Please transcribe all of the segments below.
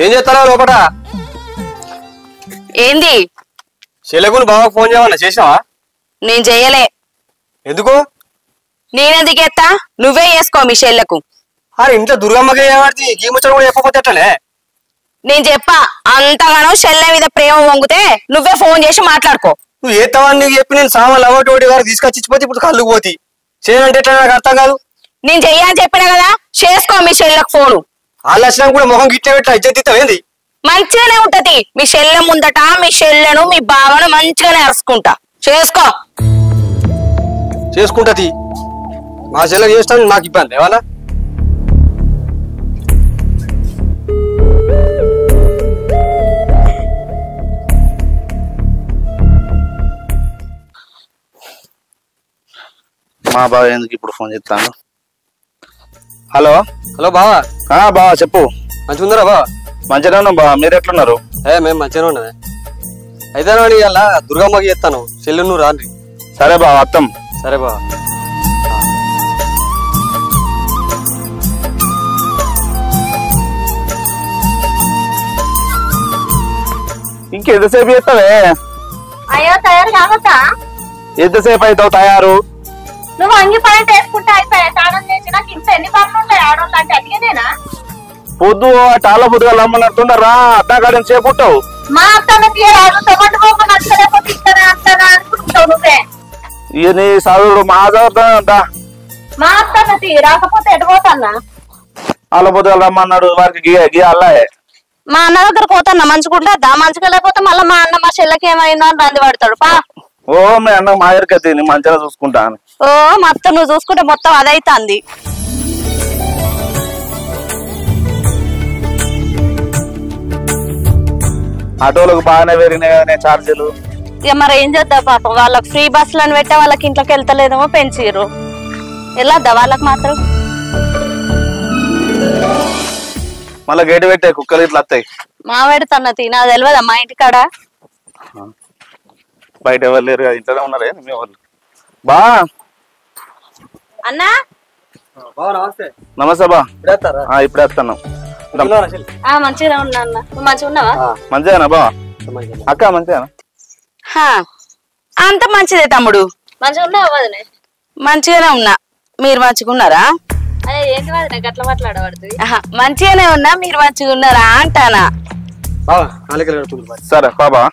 ఏం చేస్తారా లోపట? ఏంది? చెల్లెకుని బాగా ఫోన్ చేయమన్నా, చేసినావా? నేను చెయ్యలే. ఎందుకు? నేనెందుకు ఎత్తా? నువ్వే చేసుకో మీ చెల్లెకు. అరే ఇంట్లో దుర్గమ్మకి ఏమాడితే ఈ ముచ్చట కూడా చెప్పకపోతే ఎట్లనే? నేను చెప్పా, అంతగానో చెల్లె మీద ప్రేమ వంగితే నువ్వే ఫోన్ చేసి మాట్లాడుకో. నువ్వు ఏతావని నీకు చెప్పి నేను సామాన్లు అవటి గారు తీసుకొచ్చి ఇచ్చిపోతే ఇప్పుడు కళ్ళు పోతి చేయనంటే ఎట్లా నాకు అర్థం కాదు. నేను చెయ్యని చెప్పినా కదా, చేసుకో మీ చెల్లెకు ఫోను. వాళ్ళు వచ్చినా కూడా మొహం గిట్ల పెట్టా ఇజ్జత్ ఏంది? మంచిగానే ఉంటది. మీ చెల్లె ముందట మీ చెల్లెను మీ బావను మంచిగానే అరుచుకుంటా. చేసుకో. చేసుకుంటది. మా చెల్లె చేస్తాను, నాకు ఇబ్బంది ఏమన్నా? మా బావ ఎందుకు ఇప్పుడు ఫోన్ చేస్తాను? హలో హలో బావా. బావా చెప్పు. మంచిగా ఉందరా బావా? మంచిగానే ఉన్నాం బావా, మీరు ఎట్లున్నారు? మేము మంచిగానే ఉన్నది. అయితే ఇవాళ దుర్గమ్మకి చేస్తాను, చెల్లె నువ్వు రాండి. సరే బావా, అత్తం. సరే బావా. ఇంకెంతసేపు చేస్తావే? అయ్యో తయారు కావచ్చా? ఎంతసేపు అవుతావు తయారు? నువ్వు అంగి పని వేసుకుంటే అయిపోయా. స్నానం చేసి నాకు ఇంత ఎన్ని పనులు ఉంటాయి ఆడవాళ్ళు అంటే అడిగేదేనా? పొద్దు చాలా పొద్దుగా రమ్మన్నట్టుండరా, అడ్డాకాడని చేపుట్టావు. మా అత్తమ్మ తీయరాదు, టొమాటో బొమ్మ నచ్చలేకపోతే ఇస్తానా అంటానా అనుకుంటావు నువ్వే. ఇక నీ చదువుడు మా చదువుతా. మా అత్తమ్మ తీ రాకపోతే ఎడిపోతానా? వాళ్ళ పొద్దుగా రమ్మన్నాడు, వారికి గీ అల్లాయే. మా అన్న దగ్గర పోతాన్నా మంచుకుంటా. మంచిగా లేకపోతే మళ్ళీ మా అన్న మా చెల్లెకి ఏమైందో అని రంది పడతాడు. పా ఓ మీ అన్న మా ఎరికైతే నీ మంచిగా చూసుకుంటా అని. ఓ మొత్తం నువ్వు చూసుకుంటే మొత్తం అదైతుంది. ఆటోలకు బాగానే పెరిగినాయి కదా ఛార్జీలు. ఇక మరి ఏం చేద్దాం పాపం, వాళ్ళకి ఫ్రీ బస్సులను పెట్టే వాళ్ళకి ఇంట్లోకి వెళ్తలేదేమో పెంచిర్రు. వెళ్ళొద్దా వాళ్ళకి మాత్రం? మళ్ళీ గేటు పెట్టే కుక్కలు ఇట్లా వస్తాయి. మా పెడుతున్నా తినా తెలియదా మా ఇంటికాడ? బయట ఎవరు లేరు కదా, ఇంట్లోనే ఉన్నారే మీ వాళ్ళు. బా అన్నా నమస్తే. నమస్తే బా. ఇప్పుడే వస్తున్నాం. మంచిగా ఉన్నా అన్న. నువ్వు మంచిగా ఉన్నావా? మంచిగానా బా? అక్క మంచిగానా? అంత మంచిదే తమ్ముడు. మంచిగా ఉన్నావా వదినే? మంచిగానే ఉన్నా. మీరు మంచిగా ఉన్నారా? ఏంటి వదినే గట్ల మాట్లాడబడుతుంది? మంచిగానే ఉన్నా, మీరు మంచిగా ఉన్నారా అంటానా. సరే బాబా.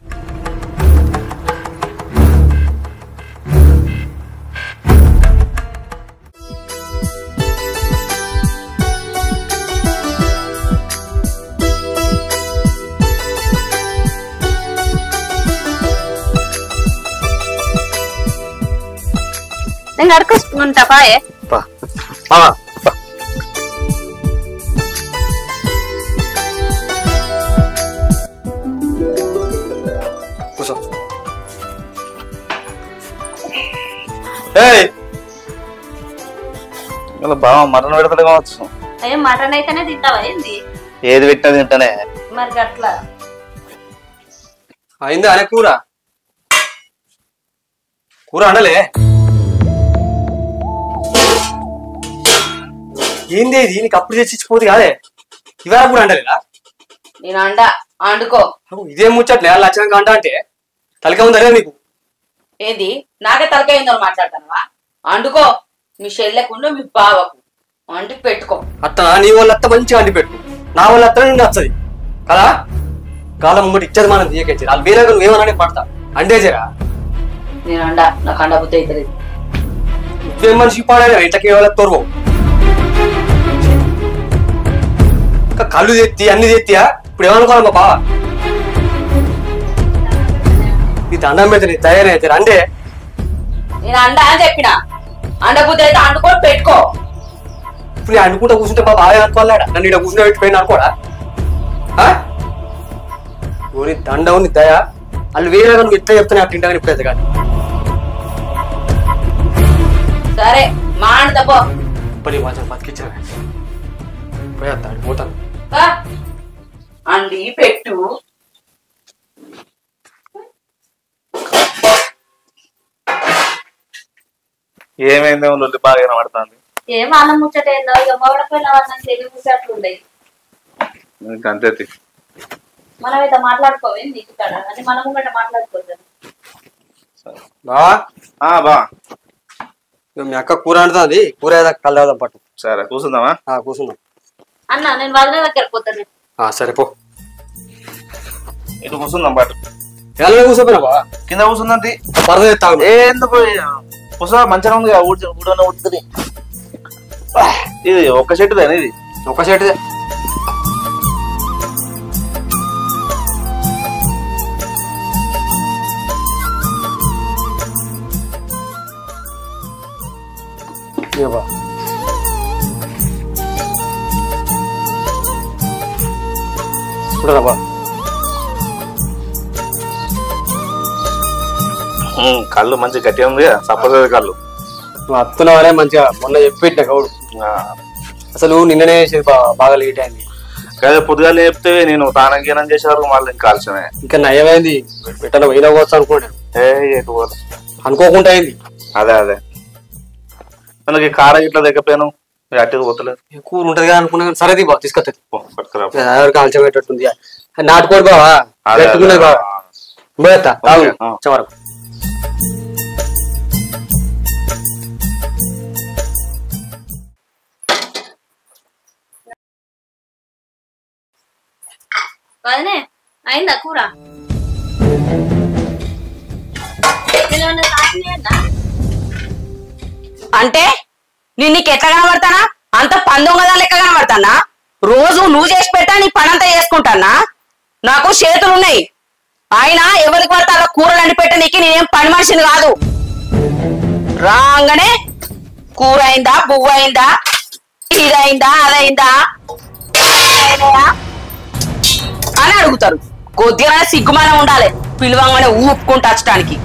నేను అడుకుంటా పాయే. బావ మటన్ పెడతాడు కావచ్చు. అయ్యో మటన్ అయితేనే తింటావా ఏంది? ఏది పెట్టినా తింటానే. మరి గట్లా అయిందా అనే కూర? కూర అండలే. ఏంది ఇది? నీకు అప్పుడు తెచ్చిపోదు కాదే, ఇవాళ కూడా అండలేదా? నేను అండుకో. ఇదేం ముచ్చట్లే, వాళ్ళు వచ్చినాక అంట అంటే తలకే ఉందా నీకు? ఏంది నాకే తలకైందో మాట్లాడతానవా? అండుకో. మీ చెల్లెకుండా మీ బావకు వండి పెట్టుకో. అత్త నీ వాళ్ళ అత్త మంచిగా అండి పెట్టు, నా వాళ్ళ అత్త నిన్ను నచ్చది కదా. కాలం ముంగటి ఇచ్చేది మనం తీయకెచ్చి వాళ్ళు వేరే నువ్వేమన్నా పడతా అండేజరా. నేను నాకు అండబుద్ధి అవుతుంది. నువ్వేం మనిషి పాడా ఇంతకీ వాళ్ళ తోరువు కళ్ళు తెత్తి అన్ని తెత్తియా. ఇప్పుడు ఏమనుకోవాలి మా బావ? నీ దండం మీద నీ తయారైతే రండే. నేను అని చెప్పిన అండబుద్ధి అయితే అండుకొని పెట్టుకో. ఇప్పుడు నేను అనుకుంటా కూర్చుంటే మా బాగా అనుకోవాలా? నన్ను ఇక్కడ కూర్చుని పెట్టిపోయిన అనుకోడా? నీ దండం నీ దయ. వాళ్ళు వేరే నువ్వు ఇట్లా చెప్తానే అట్లా ఇంటా ఇప్పుడు కానీ. సరే మా అండపో. ఇప్పుడు కొంచెం బతికిచ్చిన పోయేస్తాడు పోతాను. అండి పెట్టు. ఏమైందో లొల్లి బాగా పడుతుంది. ఏం అన్నం ముచ్చటేందో ఇక మొగడ పిల్ల వాళ్ళని తెలివి ముచ్చట్లు ఉండయి. అంతే మనమైతే మాట్లాడుకోవాలి నీకు కాడ అని మనం ముంగట మాట్లాడుకోవద్దు. బావా బా మీ అక్క కూర అంటుంది, కూర ఏదో కలదాం పట్టు. సరే కూర్చుందామా? కూర్చుందాం అన్న. నేను వదిన దగ్గర పోతాను. సరే పో. ఇటు కూర్చుందాం పాటు. ఎలా కూర్చోపోయినా బావా? కింద కూర్చుందండి. పర్లేదు తాగు. ఎందుకు కూర్చో, మంచిగా ఉంది ఊడనే ఉడుతుంది. ఇది ఒక్క చెట్టుదేనా? ఇది ఒక చెట్టుదే. కళ్ళు మంచి గట్టిగా ఉంది, సప్పసది కళ్ళు. అత్తున్నావనే మంచిగా మొన్న చెప్పిట్టిన కౌడు. అసలు నిన్ననే బాగా లేట్ అయింది కదా. పొద్దుగా చెప్తే నేను తానం గీనం చేసేవారు మళ్ళీ ఇంకా కాల్చమే. ఇంకా నయమైంది, పెట్టాను పోయినా పోవచ్చు అనుకోండి. అనుకోకుండా అయింది. అదే మనకి కార ఇట్లా దగ్గపోయాను, అట్టి పోతలేదు. కూర ఉంటది కదా అనుకున్నా. సరే బావ తీసుకొస్తుంది, ఎవరికి కాల్చబెట్టట్టుంది. నాటుకోడు బావా, పెట్టుకున్నది బావా. వరకు వదినే అయిందా కూర? అంటే నేను నీకు ఎట్లా కనబడతానా? అంత 19 లెక్క కనబడతానా? రోజు నువ్వు చేసి పెట్టా, నీ పనంతా చేసుకుంటానా? నాకు చేతులున్నాయి. ఆయన ఎవరికి పడితే అలా కూరలు అండి పెట్టనీకి నేనేం పని మనిషిని కాదు. రాగానే కూర అయిందా, బువ్వ అయిందా, ఇదైందా, అదైందా అని అడుగుతారు. కొద్దిగా సిగ్గుమానం ఉండాలి, పిలువంగానే ఊపుకుంటూ వచ్చడానికి.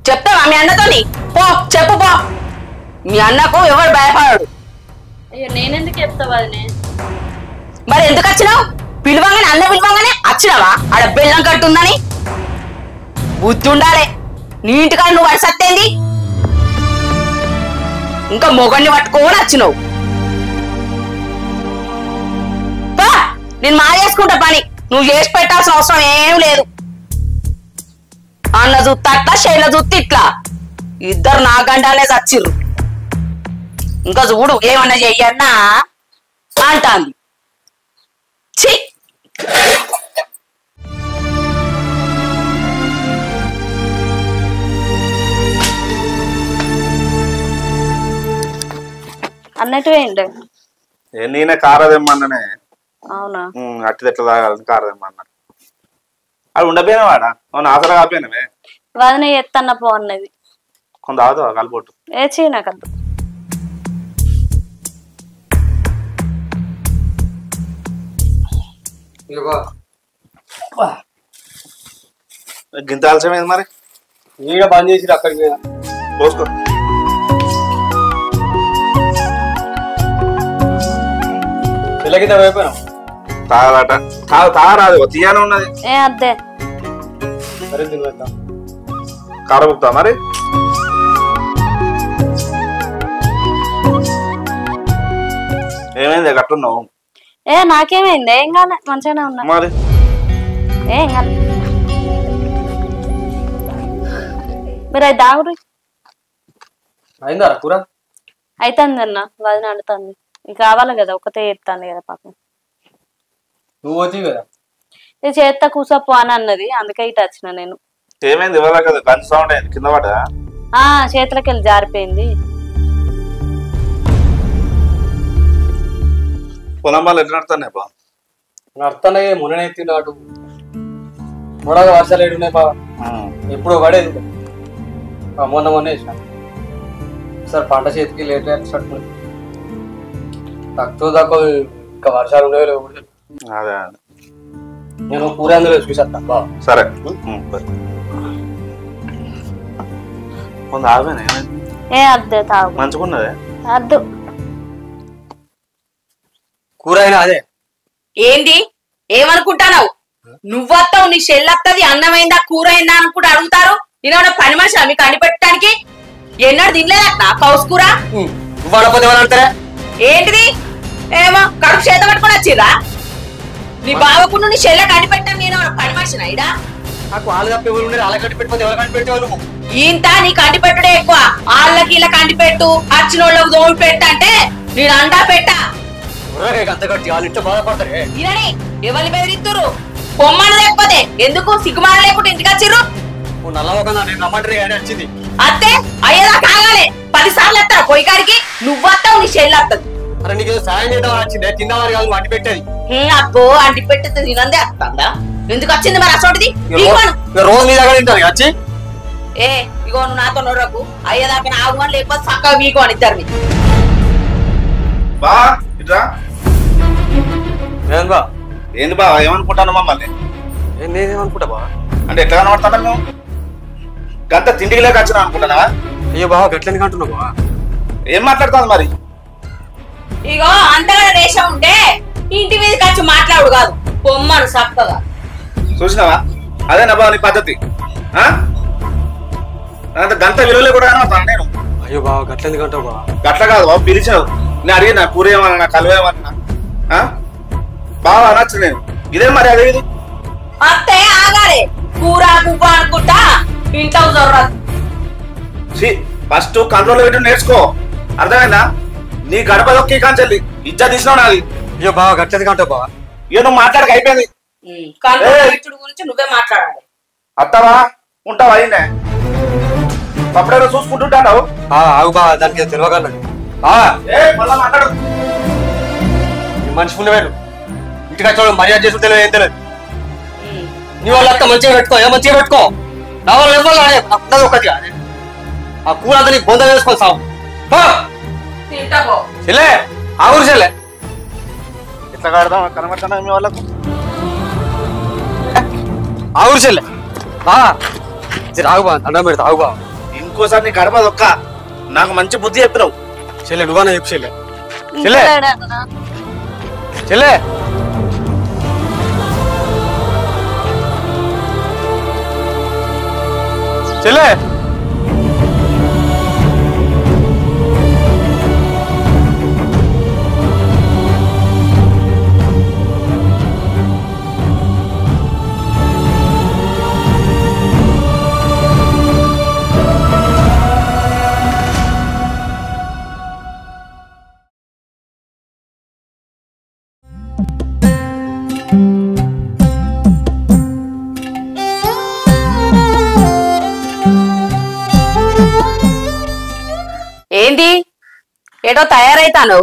చెప్తావా మీ అన్నతోని? పో చెప్పు పో. మీ అన్నకు ఎవరు భయపడాడు. అయ్యో నేనెందుకు చెప్తా వదినే? మరి ఎందుకు వచ్చినావు? పిలువంగానే అన్న పిలువంగానే వచ్చినావా? ఆడ బెల్లం కట్టుందని బుద్ధి ఉండాలి. నీ ఇంటికాడ నువ్వు వడిసత్తేంది? ఇంకా మొగన్ని పట్టుకోని వచ్చినావు. నేను చేసుకుంటా పని, నువ్వు చేసి పెట్టాల్సిన అవసరం ఏం లేదు. అన్న జుత్త అట్లా, శైల జుత్తి ఇట్లా, ఇద్దరు నా గండాలే చచ్చిర్రు. ఇంకా చూడు ఏమన్నా చెయ్యన్నా అంటాంది. ఛీ, అన్నట్టు ఏంటి? నేనే కారదేమన్నానే. అవునా? అట్టిది ఎట్లా తాగాలని కారదేమన్నా. అది ఉండపోయినా వాడా ఆసరా కాపోయినవే. వదిన ఎత్తన్న పో అన్నది. కొంత ఆగుతావా కలిపోటు? ఏ నాకద్దు. గింత ఆలస్యమైంది మరి. ఈడ బంద్ చేసి అక్కడికి పోసుకో. పిల్లకి అయిపోయినా తాగలట తాగరాదు, తీయానే ఉన్నది. ఏ అద్దే సరే తినేద్దాం. కార బుక్తా మరి. ఏమైంది గట్టున్నావు? ఏ నాకేమైంది? ఏం కాలే, మంచిగానే ఉన్నా మరి. ఏం కాలే. మీరు అది దాగురు. అయిందా కూర? అవుతుంది అన్న, వదిన అడుగుతుంది. ఇక కావాలి కదా, ఒకతే చేస్తాను కదా పాపం. నువ్వు పోతీ కదా. ఇది చేస్తా కూసపో అని అన్నది, అందుకే ఇటు వచ్చిన నేను. ఏమైంది ఇవాళ కదా గంజి సౌండ్ అయింది, కింద పడ్డా? చేతులకి వెళ్ళి జారిపోయింది. పొలం వాళ్ళు ఎట్లా నడుతున్నాయి బా? నడుతున్నాయి. ముననైతే నాటు మొడగా వర్షాలు ఏడున్నాయి బా. ఎప్పుడు పడేది మొన్న వేసిన సార్. పంట చేతికి లేట్ తక్కువ తక్కువ ఇంకా వర్షాలు ఉన్నాయో లేవు. అదే నేను కూర అందులో చూసేస్తా బా. సరే కొంత ఆవేనా? ఏ అద్దే తాగు, మంచుకున్నదే అద్దు. కూర అయినా అదే. ఏంది ఏమనుకుంటావు? నువ్వొస్తావు, నీ చెల్లొత్తది, అన్నమైందా కూర అయిందా అనుకుంటూ అడుగుతారు. నేనేమన్నా పని మనిషి మీకు అండి పెట్టడానికి? ఎన్నడు తినలేదా కౌసు కూర? నువ్వు అనపోతే ఏమని అంటారా? ఏంటిది? ఏమో కడుపు చేత పట్టుకొని వచ్చిర్రా? నీ బావకు నీ చెల్లె కనిపెట్టాను నేను పని మనిషినా ఇడా నాకు వాళ్ళు తప్ప ఎవరు ఉండరు అలా కట్టి పెట్టుకుంటే ఎవరు కనిపెట్టావు నువ్వు ఇంత నీ కంటిపెట్టుడే ఎక్కువ వాళ్ళకి ఇలా కంటిపెట్టు వచ్చిన వాళ్ళకి దోమి పెట్టంటే నేను అండా పెట్టా అంత కట్టి వాళ్ళు ఇంట్లో బాధపడతారే ఇరని ఎవరిని బెదిరిస్తురు పొమ్మని లేకపోతే ఎందుకు సిగ్గుమాన లేకుండా ఇంటికి వచ్చిర్రు నువ్వు నల్లవకుండా నేను రమ్మంటారే అని వచ్చింది అత్తే అయ్యేదా కాగాలి 10 సార్లు ఎత్తారు పొయ్యి కాడికి నువ్వత్తావు నీ చెల్లి వస్తుంది అరే నీకు సాయం చేద్దామని వచ్చింది తిన్నవారు కాదు వండి పెట్టేది అబ్బో అంటి పెట్టి తినందే వస్తుందా ఎందుకు వచ్చింది మరి అసోటిది రోజు నీ దగ్గర తింటాను వచ్చి ఏ ఇగో నువ్వు నాతో నోరకు అయ్యేదాకా ఆగు అని లేకపోతే చక్కగా వీకు అని ఇద్దరిని బా ఇట్రా బా ఏంది బా ఏమనుకుంటాను మమ్మల్ని నేనేమనుకుంటా బా అంటే ఎట్లా కనబడతాను మేము గంత తిండికి లేక వచ్చినా అనుకుంటున్నావా అయ్యో బావ గట్లని అంటున్నావు బా ఏం మాట్లాడుతాను మరి ఇగో అంతగా దేశం ఉంటే ఇంటి మీదకి వచ్చి మాట్లాడు కాదు పొమ్మను చక్కగా చూసినావా అదేనా బా నీ పద్ధతి అంత గంట విలువలే కూడా కనబడతాను నేను అయ్యో బావ గట్లని అంటావు బా గట్ల కాదు బాబు పిలిచావు నేను అడిగినా కూర ఏమన్నా కలువేమన్నా బాగా అనొచ్చు నేను ఇదే మరి అదే ఇది అత్తే ఆగాలి కూర కుప్ప అనుకుంటా ఇంట్లో జొర్రదు ఫస్ట్ కంట్రోల్ పెట్టి నేర్చుకో అర్థమైందా నీ గడప దొక్కి కాంచెల్లి ఇజ్జా తీసినావు నాది అయ్యో బావ గట్లని అంటావు బావ ఇక నువ్వు మాట్లాడక అయిపోయింది కంట్రోల్ గురించి నువ్వే మాట్లాడాలి అత్తవా ఉంటావా అయినా అప్పుడైనా చూసుకుంటుంటావు ఆగు బా దానికి తెలియగలను మళ్ళా మాట్లాడు మనిషి ఉండవేడు ఇంటికి వచ్చి మర్యాద చేసి తెలియదు ఏం తెలియదు నీ వాళ్ళు అంతా మంచిగా పెట్టుకో ఏ మంచిగా పెట్టుకో నా వాళ్ళు ఇవ్వాలి ఒకటి ఆ కూర అంతా నీకు బొంద వేసుకొని సాగు చెల్లే ఆ ఊరు చెల్లె ఎట్లా కడదాం కనబడతానా మీ వాళ్ళకు ఆ ఊరు చెల్లె రాగు బా అన్నం పెడతా ఆగు బా ఇంకోసారి నీ గడప దొక్క నాకు మంచి బుద్ధి చెప్పినావు చెల్లె నువ్వన్నా చెప్పు చెల్లె చెల్లె చెల్లె చెల్లె ఏంది ఏటో తయారైతాను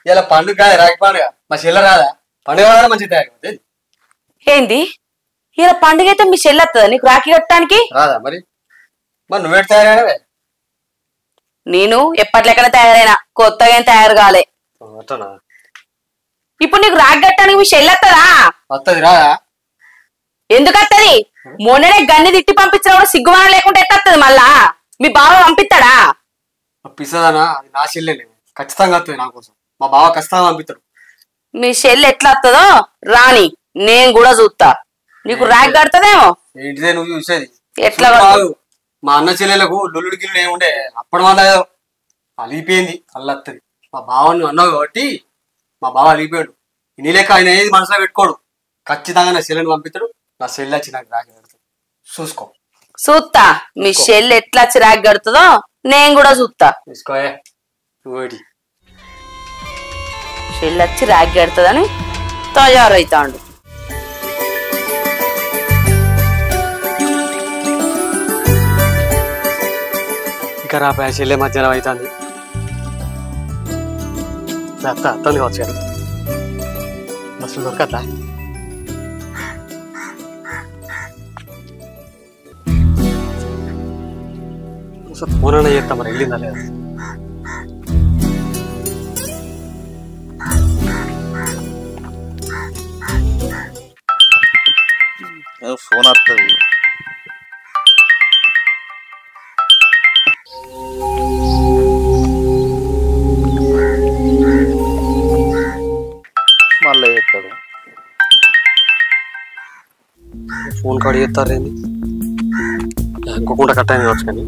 ఇలా పండుగ కాదు రాగి పండుగ మా చెల్లె రాదా పండుగ రాదా మంచి తయారు ఏంది ఇలా పండుగ అయితే మీ చెల్లెత్తదా నీకు రాఖీ కట్టడానికి రాదా మరి మరి నువ్వెట్ తయారైనవే నేను ఎప్పట్లెక్కన తయారైనా కొత్తగా ఏం తయారు కాలే అట్టనా ఇప్పుడు నీకు రాఖీ కట్టడానికి మీ చెల్లెత్తదా వస్తుంది రాదా ఎందుకు వస్తుంది మొన్ననే గన్ని తిట్టి పంపించిన కూడా సిగ్గుమాన లేకుండా ఎట్టత్తది మళ్ళా మీ బావ పంపిస్తాడా పిసదానా అది నా చెల్లె ఖచ్చితంగా వస్తుంది నా కోసం మా బావ ఖచ్చితంగా పంపిస్తాడు మీ చెల్లి ఎట్లా వస్తుందో రాని నేను కూడా చూస్తా నీకు రాఖీ కడతదేమో ఏంటిదే నువ్వు చూసేది ఎట్లా మా అన్న చెల్లెలకు లొల్లుడి గిల్లు ఏముండే అప్పటి మంద అలిగిపోయింది అల్లత్తది మా బావ నువ్వు అన్నావు కాబట్టి మా బావ అలిగిపోయాడు నీ లెక్క ఆయన ఏది మనసులో పెట్టుకోడు ఖచ్చితంగా నా చెల్లెని పంపిస్తాడు నా చెల్లి వచ్చి నాకు రాఖీ కడతాడు చూసుకో చూస్తా మీ చెల్లి ఎట్లా వచ్చి రాఖీ కడుతుందో నేను కూడా చూస్తా చూసుకోయే నువ్వేటి చెల్లి వచ్చి రాఖీ కడుతుందని తయారైతాండు ఇంకా రాపాయ చెల్లె మధ్యాహ్నం అవుతుంది అత్తంది కావచ్చు కదా బస్సులు దొరకద్దా ఫోన్ అన్నా చేస్తాం మరి వెళ్ళిందా లేదా ఫోన్ వస్తుంది మళ్ళీ చేస్తాడు ఫోన్ కాడ చేస్తారు ఏంది ఇంకోకుండా కట్ అయిన కావచ్చు కానీ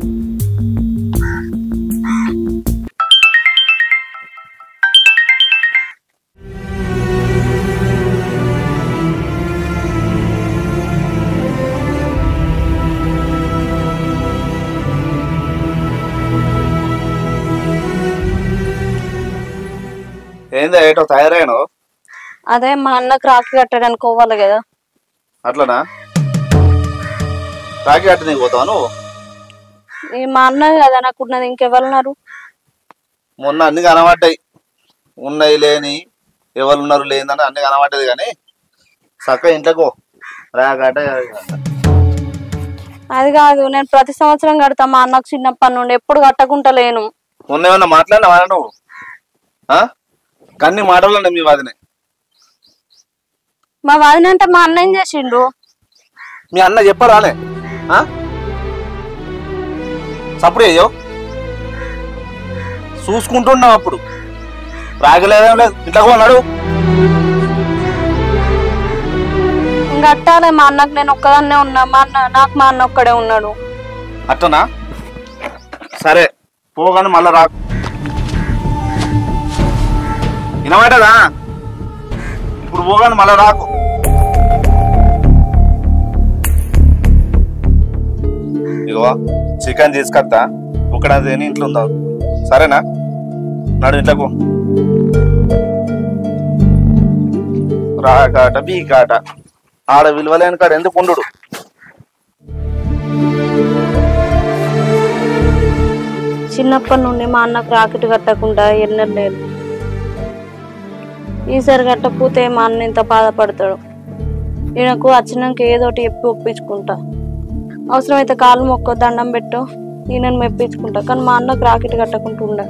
ఏందా ఏటో తయారైనో? అదే మా అన్నకు రాఖీ కట్టడానికి పోవాలి కదా. అట్లనా? రాఖీ కట్ట నీకు పోతావు నువ్వు? మా అన్న కదా నాకున్నది, ఇంకెవరున్నారు? మొన్న అన్ని కనబడ్డాయి, ఉన్నాయి లేని ఎవరున్నారు లేదని అన్ని కనబడ్డది. కానీ చక్క ఇంట్లోకో రాకట. అది కాదు, నేను ప్రతి సంవత్సరం కడతా. మా అన్నకు చిన్నప్పటి నుండి ఎప్పుడు కట్టకుండా లేను. మొన్న ఏమన్నా మాట్లాడినావా నువ్వు? కన్ని మాటలు మీ వాదినే. మా వాదిన అంటే మా అన్న ఏం చేసిండు? మీ అన్న చెప్పరాలే? సప్పుడు అయ్యో చూసుకుంటున్నావు. అప్పుడు రాగలేదేం లేదు, ఇంట్లోకి ఉన్నాడు. కట్టాలి మా అన్నకు, నేను ఒక్కదాన్నే ఉన్నా. మా అన్న ఒక్కడే ఉన్నాడు. అట్టనా? సరే పోగానే మళ్ళా రాకు. వినమాటదా? ఇప్పుడు పోగానే మళ్ళా రాకు. ఇగో చికెన్ తీసుకొస్తా, ఒకటి తిని ఇంట్లో ఉందా? సరేనా? నాడు ఇంట్లోకు. రాకాట బీకాట ఆడ విలువలేని కాడ ఎందుకు ఉండు. చిన్నప్పటి నుండి మా అన్నకు రాకెట్ కట్టకుండా ఎన్నడూ లేదు. ఈసారి కట్టకపోతే మా అన్న ఇంత బాధపడతాడు. ఈయనకు వచ్చినాక ఏదోటి చెప్పి ఒప్పించుకుంటా. అవసరమైతే కాళ్ళు మొక్క దండం పెట్టు, ఈయనను మెప్పించుకుంటా. కానీ మా అన్నకు రాకెట్ కట్టకుండా ఉండ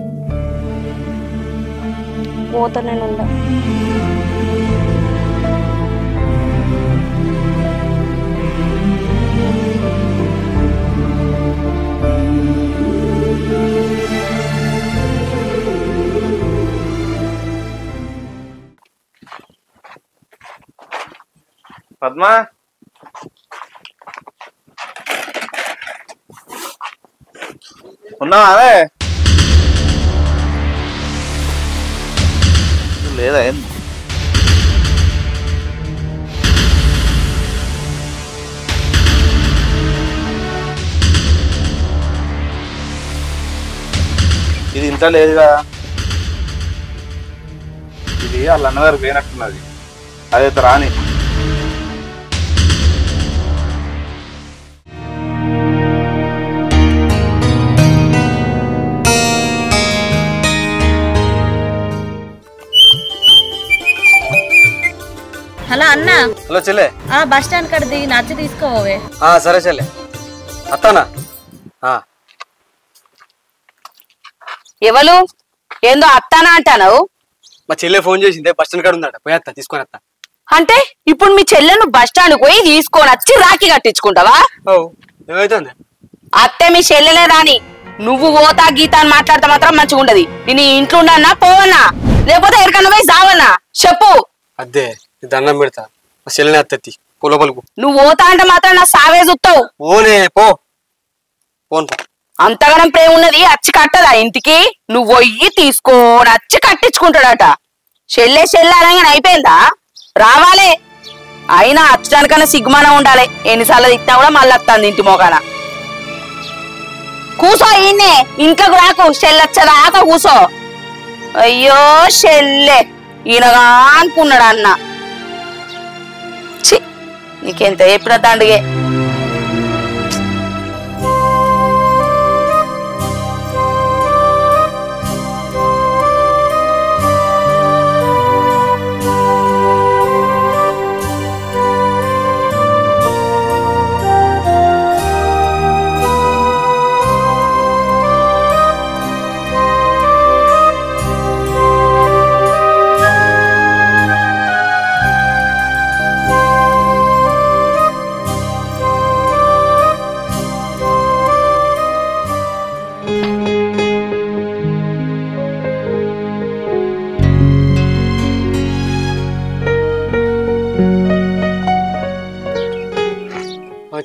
పోతా నేను ఉండ. పద్మా, ఉన్నావా? అదే లేదా? ఇది ఇంట్లో లేదు కదా. ఇది వాళ్ళ అన్నగారు పోయినట్టున్నది. అదైతే రాని. హలో అన్న. హలో చెల్లె. బస్ స్టాండ్ కాడ దిగి నచ్చి తీసుకోవే. సరే చెల్లె, అత్తానా? ఎవరు ఏందో అత్తానా అంటాను? మా చెల్లె ఫోన్ చేసిందే, బస్ స్టాండ్ కాడ ఉందట, పోయేస్తా తీసుకొని వస్తా. అంటే ఇప్పుడు మీ చెల్లెను బస్ స్టాండ్ పోయి తీసుకొని వచ్చి రాఖీ కట్టించుకుంటావా? ఏమైతుంది? అత్తే మీ చెల్లెలే రాని, నువ్వు పోతా గీతా అని మాట్లాడితే మాత్రం మంచిగా ఉండదు. నేను ఇంట్లో ఉండన్నా పోవన్నా, లేకపోతే ఎక్కడికన్నా పోయి సావన్నా చెప్పు. అదే దండం పెడతా, మా చెల్లెని అత్తత్తి పొలపలుకు. నువ్వు పోతా అంటే మాత్రం నా సావే చూస్తావు. పోనే పో. పోను పో. అంతగానం ప్రేమ ఉన్నది అచ్చి కట్టదా ఇంటికి? నువ్వు పోయి తీసుకోని అచ్చి కట్టించుకుంటాడట. చెల్లె అనగానే అయిపోయిందా? రావాలే. అయినా అచ్చడానికన్నా సిగ్గుమానం ఉండాలి. ఎన్నిసార్లు తిట్టినా కూడా మళ్ళీ వస్తుంది ఇంటి మోకాన. కూసో ఈయన్నే, ఇంట్లోకి రాకు. చెల్లెచ్చదాకా కూసో. అయ్యో చెల్లె ఈయనగా అనుకున్నాడు అన్న. చి, నీకెంత చెప్పిన దండుగే.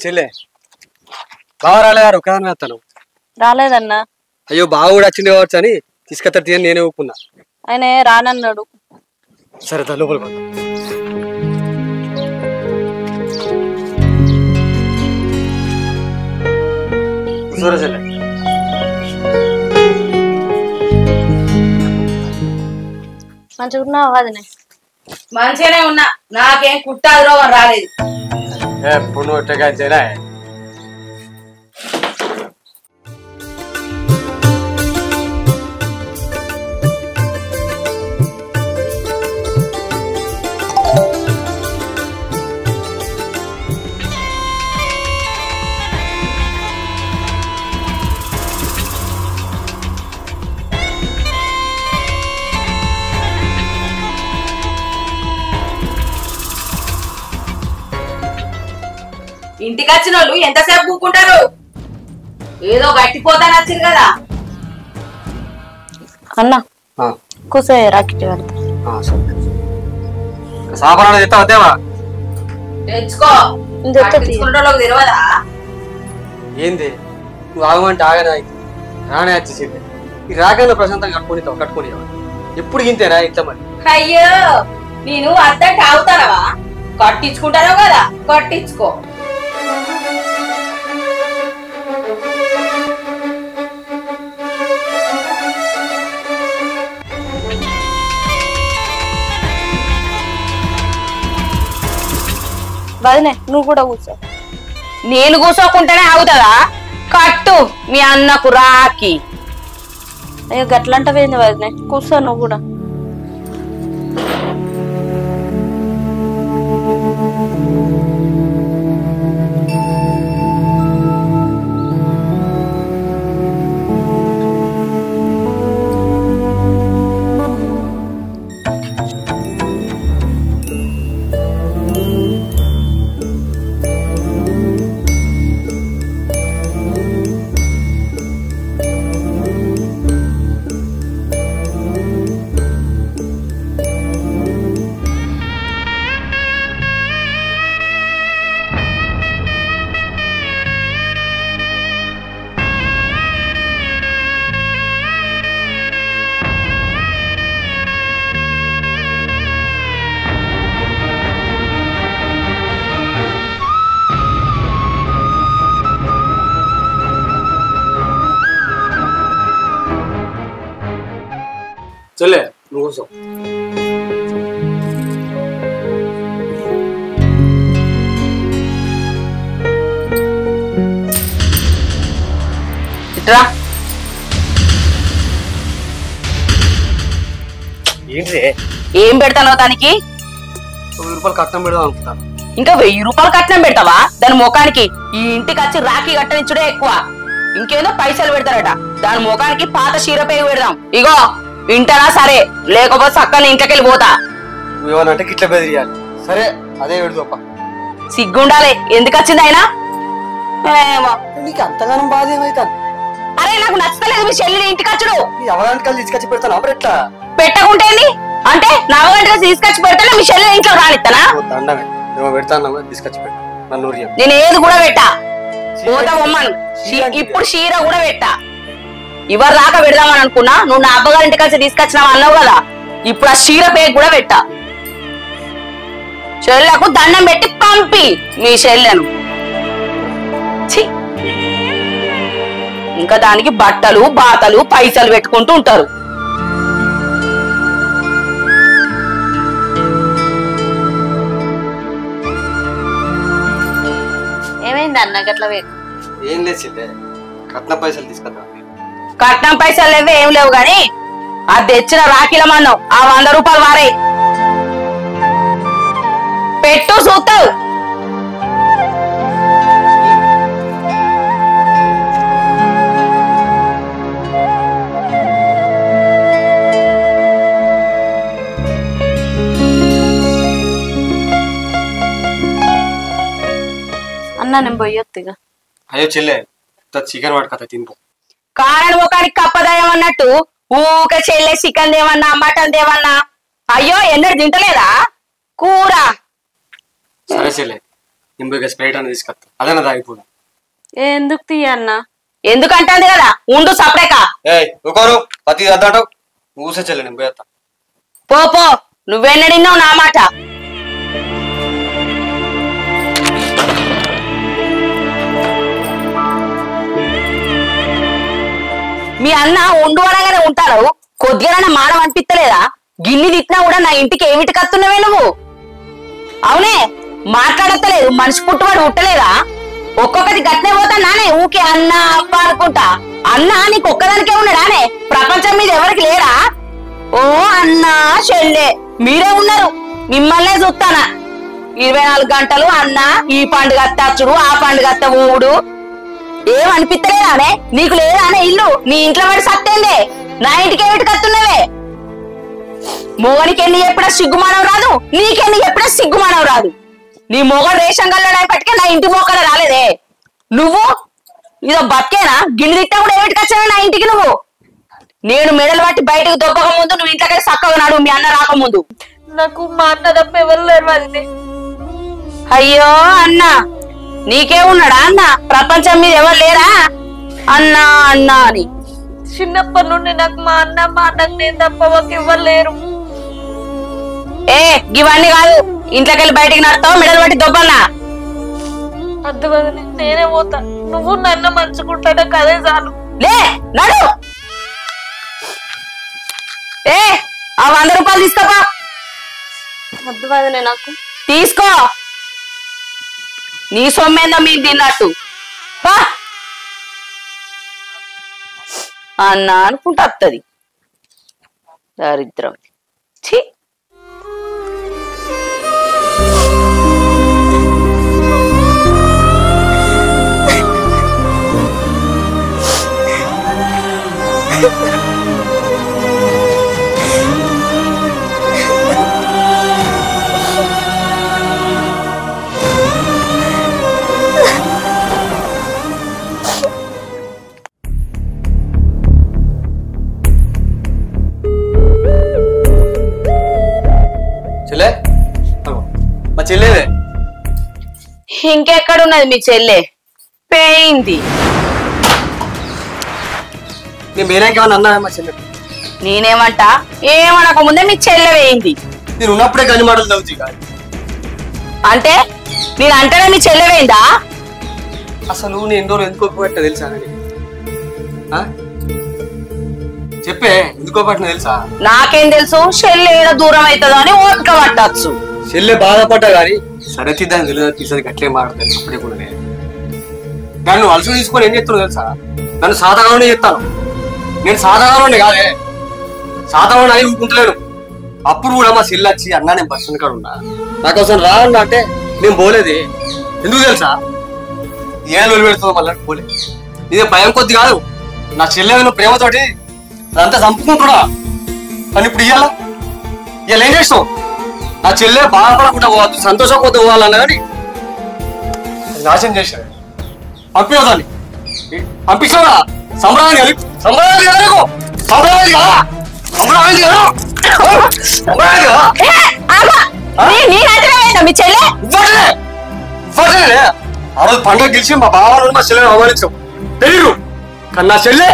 చెల్లె బాగా రాలేదారు, ఒకదాని వస్తాను. రాలేదన్నా. అయ్యో బాగా కూడా వచ్చింది కావచ్చు అని తీసుకొస్తా తీయని నేనే ఒప్పుకున్నా. ఆయన రానన్నాడు. సరే దా లోపల పద. సరే చెల్లె. మంచిగా ఉన్నావా వదినే? మంచిగానే ఉన్నా, నాకేం కుట్టాది రోగం రాలేదు. ఎప్పుడు నువ్వు ఒట్టగా ఇంటికి వచ్చిన వాళ్ళు ఎంతసేపు కూకుంటారు? ఏదో గట్టిపోతాను వచ్చింది కదా అన్న. కూసే రాకెట్ సాపరాలు చెప్తా వద్దేవా? తెచ్చుకో, తెలియదా? ఏంది నువ్వు ఆగమంటే ఆగనా? రానే వచ్చేసింది. ఈ రాగానే ప్రశాంతంగా కట్టుకుని ఎప్పుడు గింతేనా ఇంత మరి? అయ్యో నేను అద్దట్టు ఆగుతానవా? కట్టించుకుంటానో కదా, కట్టించుకో. వదినే నువ్వు కూడా కూర్చో. నేను కూర్చోకుంటేనే ఆగుతుందా? కట్టు మీ అన్నకు రాకి. అయ్యో గట్లంటవేంది వదినే, కూర్చో నువ్వు కూడా. చెల్లె నువ్వు కూర్చో. ఇట్రా. ఏంటి ఏం పెడతానో దానికి? 1000 రూపాయలు కట్నం పెడదాం అనుకుంటాను. ఇంకా 1000 రూపాయలు కట్నం పెడతావా దాని ముఖానికి? ఈ ఇంటికి వచ్చి రాఖీ కట్టనిచ్చుడే ఎక్కువ, ఇంకేదో పైసలు పెడతారట. దాని ముఖానికి పాత చీరపేగు పెడదాం. ఇగో వింటానా సరే, లేకపోతే చక్కని ఇంట్లోకి వెళ్ళిపోతా. నువ్వేమనంటే గిట్ల బెదిరియాలి. సరే అదే పెడదాం. సిగ్గుండాలి. ఎందుకు వచ్చింది ఆయన? నీకు అంతగానం బాధ ఏమైతాను? అరే నాకు నచ్చలేదు మీ చెల్లిని ఇంటికి వచ్చుడు. ఎవరానికి కలిసి తీసుకొచ్చి పెడతాను అప్పుడెట్లా? పెట్టకుంటేంది అంటే నవ్వంటే తీసుకొచ్చి పెడతా మీ చెల్లిని ఇంట్లో రానిస్తానా? దండమే నువ్వు పెడతాను తీసుకొచ్చి పెట్టు. నన్ను నేను ఏది కూడా పెట్టా, పోతా బొమ్మను. ఇప్పుడు చీర కూడా పెట్టా. ఇవరి దాకా పెడదామని అనుకున్నా, నువ్వు నా అబ్బగారింటి కలిసి తీసుకొచ్చినావు అన్నావు కదా, ఇప్పుడు ఆ చీర పేరు కూడా పెట్టా. చెల్లకు దండం పెట్టి పంపి మీ చెల్లెను. ఇంకా దానికి బట్టలు బాతలు పైసలు పెట్టుకుంటూ ఉంటారు. ఏమైంది అన్న గట్ల? ఏం లేదు చెల్లె, కట్నం పైసలు తీసుకొద్దాం. కట్నం పైసలు లేవే ఏం లేవు గాని అది తెచ్చిన రాఖీల మన్నం ఆ 100 రూపాయలు వారే పెట్టు చూస్తావు. అన్న నేను పోయొత్తిగా. అయ్యో చెల్లె చికెన్ పట్టుకత తింపు. కారణ ముఖానికి కప్పదయం అన్నట్టు ఊక చెల్లె చికెన్ దేవన్నా మటన్ దేవన్నా. అయ్యో ఎన్నడూ తింటలేదా కూర? సరే చెల్లె నింబుగా స్ప్రైట్ అని తీసుకొస్తా. అదన్నా తాగిపోదు. ఎందుకు తీయన్న? ఎందుకంటే కదా ఉండు సపరేక. ఒకరు పతి అద్దాటం ఊసే చెల్లె నేను పోయేస్తా. పో నువ్వెన్నడిన్నావు నా మాట. మీ అన్న ఉండు అనగానే ఉంటారు, కొద్దిగా మానం అనిపిస్తలేదా? గిన్ని తిట్టినా కూడా నా ఇంటికి ఏమిటి కత్తున్నవే నువ్వు? అవునే మాట్లాడతలేదు, మనిషి పుట్టువాడు ఉట్టలేదా? ఒక్కొక్కటి గట్నే పోతా నానే ఊకే అన్న అప్ప అనుకుంటా. అన్న నీకు ఒక్కదానికే ఉన్నాడానే? ప్రపంచం మీద ఎవరికి లేరా? ఓ అన్న చెల్లె మీరే ఉన్నారు, మిమ్మల్నే చూస్తానా 24 గంటలు. అన్న ఈ పండుగ అత్తచ్చుడు, ఆ పండుగ అత్త ఊడు. ఏమనిపిస్తలేదానే? నీకు లేదానే ఇల్లు? నీ ఇంట్లో పడి సత్తేందే? నా ఇంటికి ఏమిటి కత్తున్నవే? మొగనికి ఎన్ని ఎప్పుడా సిగ్గుమానవ రాదు, నీకెన్ని ఎప్పుడా సిగ్గుమానవ రాదు. నీ మొగడు రేషన్ కల్లడానిపటికే నా ఇంటి మొక్కలు రాలేదే. నువ్వు ఇదో బతికేనా? గిన్నె తిట్టా కూడా ఏమిటికి వచ్చావే నా ఇంటికి నువ్వు? నేను మెడలు పట్టి బయటకు దొబ్బక ముందు నువ్వు ఇంట్లోకి చక్కగా నాడు, మీ అన్న రాకముందు. నాకు మా అన్న తప్ప ఎవరు లేరు వదినే. అయ్యో అన్న నీకే ఉన్నాడా అన్న? ప్రపంచం మీద ఎవరు లేరా అన్నా అన్నా అని? చిన్నప్పటి నుండి నాకు మా అన్నకు నేను తప్ప మాకు ఎవరు లేరు. ఏ ఇవన్నీ కాదు, ఇంట్లోకి వెళ్ళి బయటికి నడతావు, మెడలు పట్టి దొబ్బన్నా. అద్దు వదినే, నేనే పోతా. నువ్వు నన్ను మంచుకుంటాడా కదే చాలు. లే నడు. ఏ ఆ 100 రూపాయలు తీసుకోపా. అద్దు వదినే, నాకు తీసుకో, నీ సొమ్మేందో మీరు తిన్నట్టు. అన్న అనుకుంటా వస్తుంది దరిద్రం. ఛీ చెల్లె, మా చెల్లెదే. ఇంకెక్కడున్నది మీ చెల్లె? పోయింది. నేను మీరేకేమన్నా అన్నా మా చెల్లె? నేనేమంట? ఏమనక ముందే మీ చెల్లె వేయింది. నేను ఉన్నప్పుడే గని మాటలు చదువుతీ కాదు. అంటే నేను అంటేనే మీ చెల్లె వేయిందా? అసలు నేను ఎన్ని రోజులు ఎందుకు ఒప్పుకోబెట్టా తెలుసా? చెప్పే, ఎందుకో పట్టిన తెలుసా? నాకేం తెలుసు? చెల్లె ఏదో దూరం అవుతుందో అని ఓపిక పట్టచ్చు. చెల్లె బాధపడ్డా కానీ సరే తీద్దాన్ని తెలియదు, తీసేది గట్లే మాట్లాడతాను. అప్పుడే కూడా నన్ను అలసి తీసుకొని ఏం చెప్తున్నావు తెలుసా? నన్ను సాధారణనే చెప్తాను. నేను సాధారణే కాదే, సాధారణ అయి ఊరుకుంటలేను. అప్పుడు కూడా మా చెల్లి వచ్చి అన్నా నేను బస్ స్టాండ్ కాడ ఉన్నా, నాకోసం రా అన్నా అంటే నేను పోలేదు. ఎందుకు తెలుసా? ఏళ్ళు పెడుతుందో మళ్ళీ పోలే. ఇదే భయం కొద్ది కాదు, నా చెల్లె ప్రేమతోటి అదంతా చంపుకుంటున్నా. కానీ ఇప్పుడు ఇయ్యాల ఏం చేస్తావు? నా చెల్లె బాధపడకుండా పోవద్దు, సంతోషం కొద్ది పోవాలన్నా కానీ అది నాశనం చేశాడు. పంపించదాన్ని పంపించావురా. సంబరాన్ని సంబరాన్ని కదా, సంబరాన్ని కదా, సంబరాన్ని కదా, సంబరాన్ని కదా. మీ చెల్లె ఆ రోజు పండుగ గెలిచి మా బావాలను మా చెల్లెని అవమానించావు తెలియదు. కానీ నా చెల్లె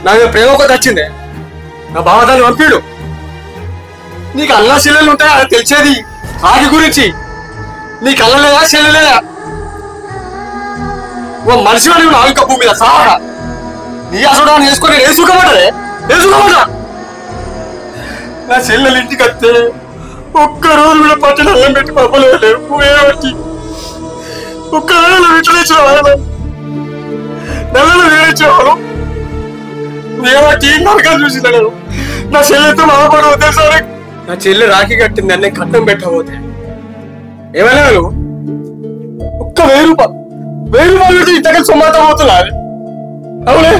నా మీద ప్రేమ కొద్ది వచ్చిందే. నా బావ దాన్ని పంపిడు. నీకు అన్న చెల్లెలు ఉంటాయా అని తెలిసేది ఆగి గురించి? నీ కళ్ళ లేదా చెల్లె లేదా? ఓ మనిషి వాడి నాలుగు కప్పు మీద సావరా. నీ అసలు వేసుకొని నేను సుఖపడ్డదే, నేను సుఖపడ్డా. నా చెల్లెలు ఇంటికి వస్తే ఒక్కరోజు కూడా పట్టణ అల్లం పెట్టి పంపలేదు. ఒక్క నెలలో విటలేసేవాళ్ళు, నెలలో వేయించేవాళ్ళు. నేమట్టి నరకం చూసినాను. నా చెల్లెతో బాధపడవు తెలుసా? నా చెల్లె రాఖీ కట్టింది, అన్నీ కట్నం పెట్టబోతే ఏమైనా నువ్వు ఒక్క 1000 రూపాయలు పెట్టి ఇంతకీ సొమ్మాత పోతున్నా. అవునే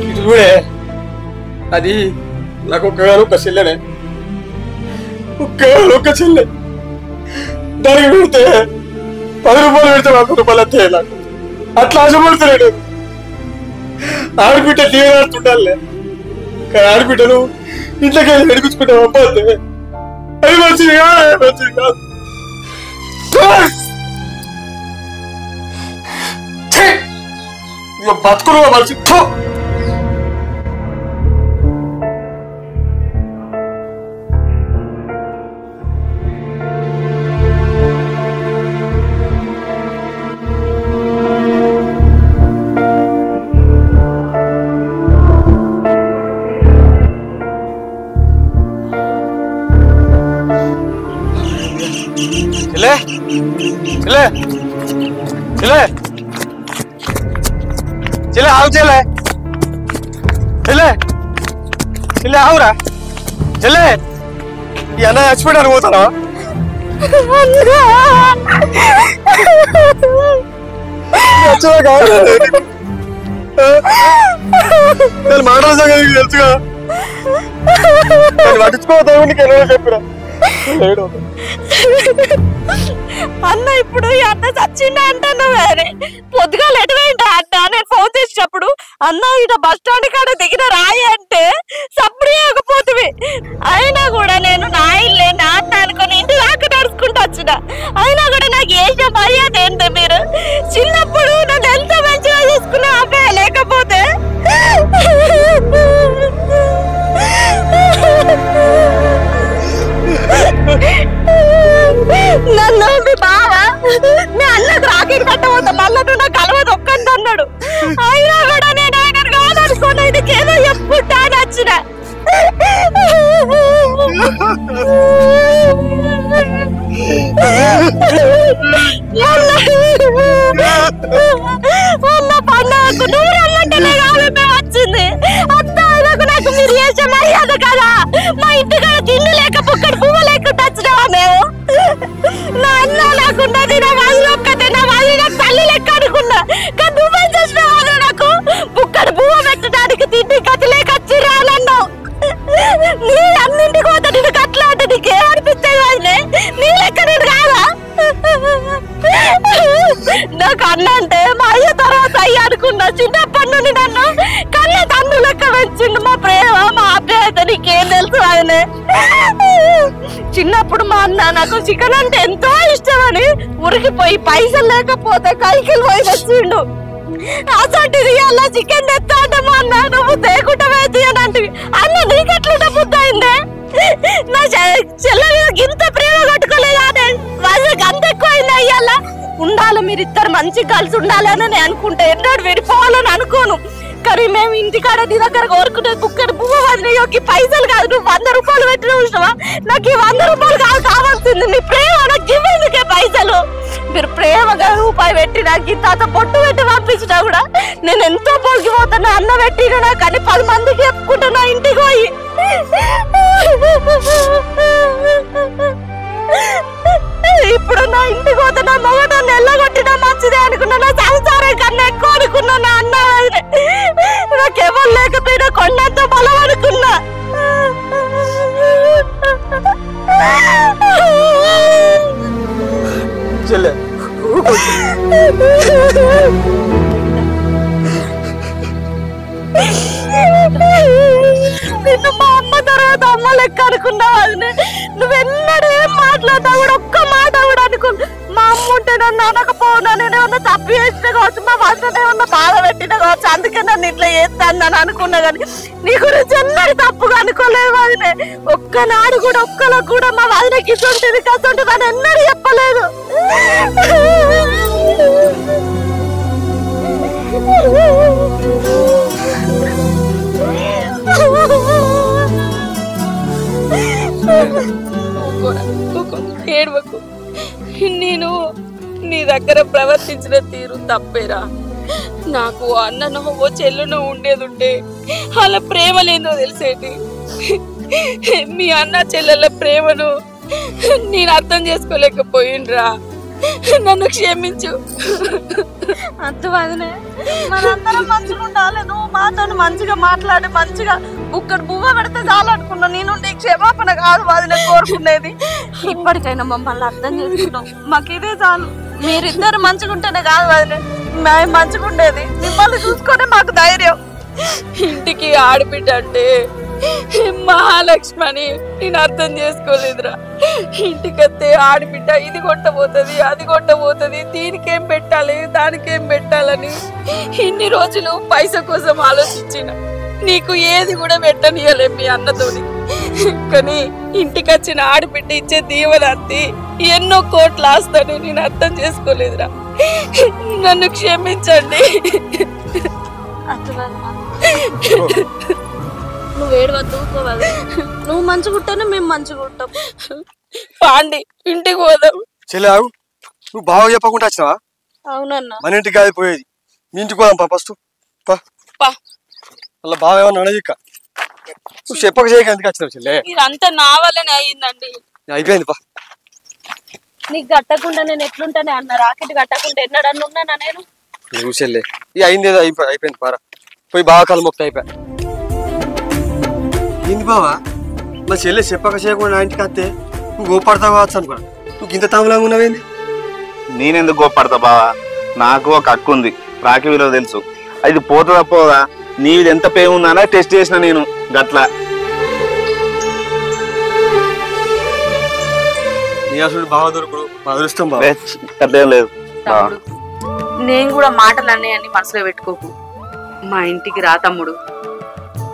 ఇది చూడే, అది నాకు ఒక్క చెల్లెనే, ఒక్క చెల్లె. దానికి పెడితే 10 రూపాయలు పెడితే 100 రూపాయలు అంతే. నాకు అట్లా ఆశపడుతున్నాడు. ఆడబిడ్డ తీరాడుతుండాలే, కానీ ఆడబిడ్డను ఇంట్లోకి వెళ్ళి వెడిపించుకుంటాం అబ్బాతే. అది మంచిది కాదు, మంచిది కాదు. బతుకులు మంచి చెల్లె చెల్లె చెల్లె ఆగు చెల్లె చెల్లె చెల్లె ఆగురా చెల్లె ఈ అన్న చచ్చిపోయాను పోతానా నేను మాటల సంగతి తెలుసుగా పట్టించుకోవద్దాము నీకు ఎలా చెప్పినా అన్న ఇప్పుడు ఈ అన్న చచ్చిండ అంటున్నావు వేరే పొద్దుగా ఎటువైంటా అన్న నేను ఫోన్ చేసినప్పుడు అన్న ఇట బస్ స్టాండ్ కాడ దిగిన రాయి అంటే సప్పుడు చేయకపోతుంది అయినా కూడా నేను నా ఇల్లే నా అన్న అనుకుని ఇంటి దాకా నడుచుకుంటూ వచ్చిన అయినా కూడా నాకు వేసే మర్యాద ఏంటో మీరు చిన్నప్పుడు నన్ను ఎంత మంచిగా చూసుకున్నా అబ్బాయి లేకపోతే నన్ను మీ బావ మీ అన్నకు రాకెట్ కట్టబోతా మళ్ళీ నువ్వు నాకు కలవదు ఒక్కంది అన్నాడు అయినా కూడా నేను ఆయన కాదనుకున్నా ఇదికేదో చెప్పుకుంటా అని వచ్చిన పండుగకు నువ్వు రమ్మంటేనే కాదు మేము వచ్చింది అత్త ఆయనకు నాకు మీరు చేసే మర్యాద కదా మా ఇంటికాడ తిండి లేక పుక్కడు పువ్వు లేకుండా వచ్చినావా మేము నా అన్న నాకున్నది నా వాళ్ళు ఒక్కటే నా వాళ్ళు నాకు తల్లి లెక్క అనుకున్నా కానీ నువ్వేం చేసినావా నాకు పుక్కడు పువ్వు పెట్టడానికి తిండి గతి లేక వచ్చి రానన్నావు నీ అన్నింటికి పోతా నేను గట్లా అంటే నీకేమనిపిస్తాయి వాళ్ళే నీ లెక్క నేను కాదా నాకు అన్న అంటే మా అయ్య తర్వాత అయ్య అనుకున్నా చిన్నప్పటి నుండి నన్ను కళ్ళ తన్ను లెక్క పెంచిండు మా ప్రేమ మా ఆప్యాయత నీకేం తెలుసు ఆయనే చిన్నప్పుడు మా అన్న నాకు చికెన్ అంటే ఎంతో ఇష్టమని ఉరికిపోయి పైసలు లేకపోతే కైకిలు పోయి తెచ్చిండు అసంటిది అలా చికెన్ తెస్తా అంటే మా అన్న నువ్వు తేకుండా వేసి అని అంటే అన్న నీకెట్లుంటే బుద్ధి అయిందే నా చెల్లెలు ఇంత ప్రేమ కట్టుకోలేదా వాళ్ళకి అంత ఎక్కువ అయింది అయ్యాల ఉండాలి మీరిద్దరు మంచిగా కలిసి ఉండాలి అని నేను అనుకుంటా ఎన్నోడు విడిపోవాలని అనుకోను కానీ మేము ఇంటికాడ నీ దగ్గర కోరుకునేది బుక్కడు పువ్వు వదిలేకి పైసలు కాదు నువ్వు 100 రూపాయలు పెట్టిన చూసినావా నాకు ఈ 100 రూపాయలు కాదు కావాల్సింది మీ ప్రేమ నాకు ఇవ్వేందుకే పైసలు మీరు ప్రేమగా రూపాయి పెట్టి నాకు ఇంత పొట్టు పెట్టి పంపించినా కూడా నేను ఎంతో పొగిపోతాను అన్న పెట్టినా కానీ 10 మందికి చెప్పుకుంటున్నా ఇంటికి పోయి ఇప్పుడు నా ఇంటికి పోతే నా మొగటాన్ని ఎల్లగొట్టినా మంచిదే అనుకున్నా నా సంసారం కన్నా ఎక్కువ అనుకున్నా నా అన్న నాకెవరు లేకపోయినా కొండంత బలం అనుకున్నా చెల్లె నిన్ను మా అమ్మ తర్వాత అమ్మ లెక్క అనుకున్నావు అది నువ్వెన్నడూ ఏం మాట్లాడతా కూడా ఒక్క మాట కూడా అనుకున్నా మా అమ్మ ఉంటే నన్ను అనకపోనా నేనేమన్నా తప్పు చేసిన కావచ్చు మా వసన ఏమన్నా బాధ పెట్టిన కావచ్చు అందుకే నన్ను ఇట్లా చేస్తాను అని అనుకున్నా కానీ నీ గురించి ఎన్నడూ తప్పుగా అనుకోలేదు వదినే ఒక్కనాడు కూడా ఒక్కలకు కూడా మా వదినకి ఇటువంటి కసంటే నన్ను ఎన్నడూ చెప్పలేదు ఏడవకు నేను నీ దగ్గర ప్రవర్తించిన తీరు తప్పేరా నాకు అన్ననో ఓ చెల్లునో ఉండేదుంటే అలా ప్రేమ లేదో తెలిసేటి మీ అన్న చెల్లెల ప్రేమను నేను అర్థం చేసుకోలేకపోయిండ్రా నన్ను క్షమించు అంత వదినే మనందరం మంచిగా ఉండాలి నువ్వు మాతో మంచిగా మాట్లాడి మంచిగా బుక్కడు బువ్వ పెడితే చాలు అనుకున్నా నేను నీ క్షమాపణ కాదు వదిలే కోరుకునేది ఇప్పటికైనా మమ్మల్ని అర్థం చేసుకున్నాం మాకు ఇదే చాలు మీరిద్దరు మంచిగా ఉంటేనే కాదు వదిలే మేము మంచిగా ఉండేది మిమ్మల్ని చూసుకొని మాకు ధైర్యం ఇంటికి ఆడబిడ్డ అంటే మహాలక్ష్మని నేను అర్థం చేసుకోలేదురా ఇంటికత్తే ఆడబిడ్డ ఇది కొట్టబోతుంది అది కొట్టబోతుంది దీనికేం పెట్టాలి దానికేం పెట్టాలని ఇన్ని రోజులు పైసా కోసం ఆలోచించిన నీకు ఏది కూడా పెట్టనియలే మీ అన్నతోని కానీ ఇంటికి వచ్చిన ఆడబిడ్డ ఇచ్చే దీవెనంతి ఎన్నో కోట్లు ఆస్తని నేను అర్థం చేసుకోలేదురా నన్ను క్షమించండి నువ్వు ఏడవద్దు నువ్వు మంచిగా ఉంటానే మేము మంచిగా ఉంటాం పాండి ఇంటికి పోదాం చెల్లె నువ్వు బాగా చెప్పకుండా వచ్చినావా? అవునన్నా. మన ఇంటికి కాదు పోయేది, మీ ఇంటికి పోదాం ఫస్ట్. అలా బాగా ఏమన్నా అడగిక్క. నువ్వు చెప్పక చేయక ఎందుకు వచ్చినావు చెల్లె? ఇదంతా నా వల్లనే అయ్యిందండి. అయిపోయింది పా. నీకు కట్టకుండా నేను ఎట్లుంటానే అన్న, రాకెట్ కట్టకుండా ఎన్నడన్నా ఉన్నానా నేను? నువ్వు చెల్లె ఇక అయింది ఏదో అయిపోయింది పారా. పోయి బాగా కాలు మొక్త అయిపోయా. ఏంది బావా మా చెల్లె చెప్పక చేయకుండా నా ఇంటికి వస్తే నువ్వు గోపడతావు కావచ్చు అనుకో. నువ్వు ఇంత తాములాగా ఉన్నావేంది? నేనెందుకు గోపడతా బావా, నాకు ఒక హక్కు ఉంది, రాఖీ విలువ తెలుసు. అది పోతుందా పోదా, నీది ఎంత పే ఉందనా టెస్ట్ చేసిన నేను గట్లా. నీ అసలు బాగా దొరుకుడు మా అదృష్టం బావ. అట్లేం లేదు. తమ్ముడు, నేను కూడా మాటలు అన్నాయని మనసులో పెట్టుకోకు. మా ఇంటికి రా తమ్ముడు,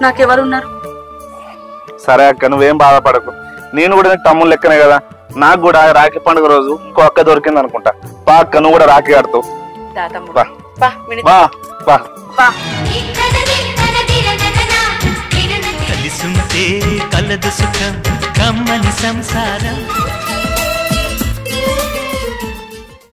నాకెవరున్నారు? సరే అక్క, నువ్వేం బాధపడకు. నేను కూడా నీకు తమ్ముడు లెక్కనే కదా. నాకు కూడా రాఖీ పండుగ రోజు ఇంకో అక్క దొరికింది అనుకుంటా. బా అక్క, నువ్వు కూడా రాఖీ ఆడుతావు. కలిసుంటే కలదు సుఖం కమ్మని సంసారం.